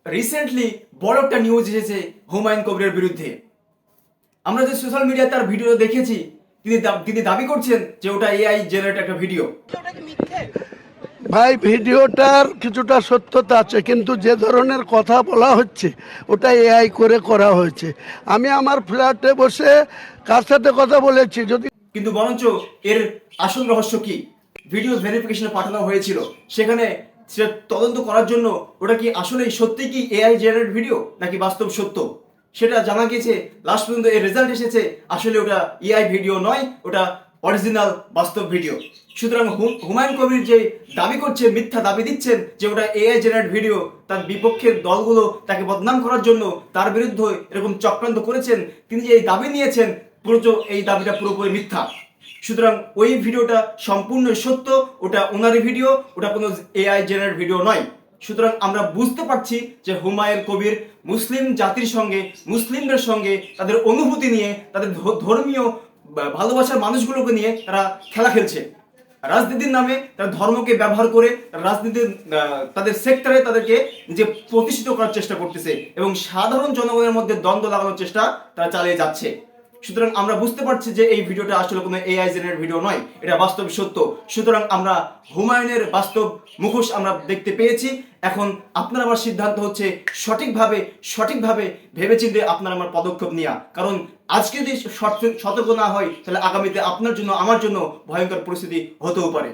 Recently বড় একটা news এসেছে হুমায়ুন কবিরের বিরুদ্ধে। আমরা যে সোশ্যাল মিডিয়ায় তার ভিডিও দেখেছি, তিনি দাবি করছেন যে ওটা এআই জেনারেট একটা ভিডিও। ভাই, ভিডিওটার কিছুটা সত্যতা আছে, কিন্তু যে ধরনের কথা বলা হচ্ছে ওটা এআই করে করা হয়েছে। আমি আমার ফ্ল্যাটে বসে কার সাথে কথা বলেছি, যদি কিন্তু বরঞ্চ এর আসল রহস্য কি? ভিডিও ভেরিফিকেশনে পাঠানো হয়েছিল, সেখানে সেটা তদন্ত করার জন্য ওটা কি আসলে সত্যি কি এআই জেনারেট ভিডিও নাকি বাস্তব সত্য, সেটা জানা গেছে। লাস্ট পর্যন্ত এর রেজাল্ট এসেছে আসলে ওটা এআই ভিডিও নয়, ওটা অরিজিনাল বাস্তব ভিডিও। সুতরাং হুমায়ুন কবির যে দাবি করছে, মিথ্যা দাবি দিচ্ছেন যে ওটা এআই জেনারেট ভিডিও, তার বিপক্ষের দলগুলো তাকে বদনাম করার জন্য তার বিরুদ্ধে এরকম চক্রান্ত করেছেন। তিনি যে এই দাবি নিয়েছেন, এই দাবিটা পুরোপুরি মিথ্যা। সুতরাং ওই ভিডিওটা সম্পূর্ণ সত্য, ওটা ওনারই ভিডিও, ওটা কোনো এআই জেনারেট ভিডিও নয়। সুতরাং আমরা বুঝতে পারছি যে হুমায়ুন কবির মুসলিম জাতির সঙ্গে, মুসলিমদের সঙ্গে তাদের অনুভূতি নিয়ে, তাদের ধর্মীয় ভালোবাসার মানুষগুলোকে নিয়ে তারা খেলা খেলছে। রাজনীতির নামে তারা ধর্মকে ব্যবহার করে রাজনীতির তাদের সেক্টরে তাদেরকে যে প্রতিষ্ঠিত করার চেষ্টা করতেছে এবং সাধারণ জনগণের মধ্যে দ্বন্দ্ব লাগানোর চেষ্টা তারা চালিয়ে যাচ্ছে। সুতরাং আমরা বুঝতে পারছি যে এই ভিডিওটা আসলে কোনো এআই জেনারেট ভিডিও নয়, এটা বাস্তব সত্য। সুতরাং আমরা হুমায়ুনের বাস্তব মুখোশ আমরা দেখতে পেয়েছি। এখন আপনার আমার সিদ্ধান্ত হচ্ছে সঠিকভাবে ভেবেচিন্তে আপনার আমার পদক্ষেপ নেওয়া। কারণ আজকে যদি সতর্ক না হয়, তাহলে আগামীতে আপনার জন্য আমার জন্য ভয়ঙ্কর পরিস্থিতি হতেও পারে।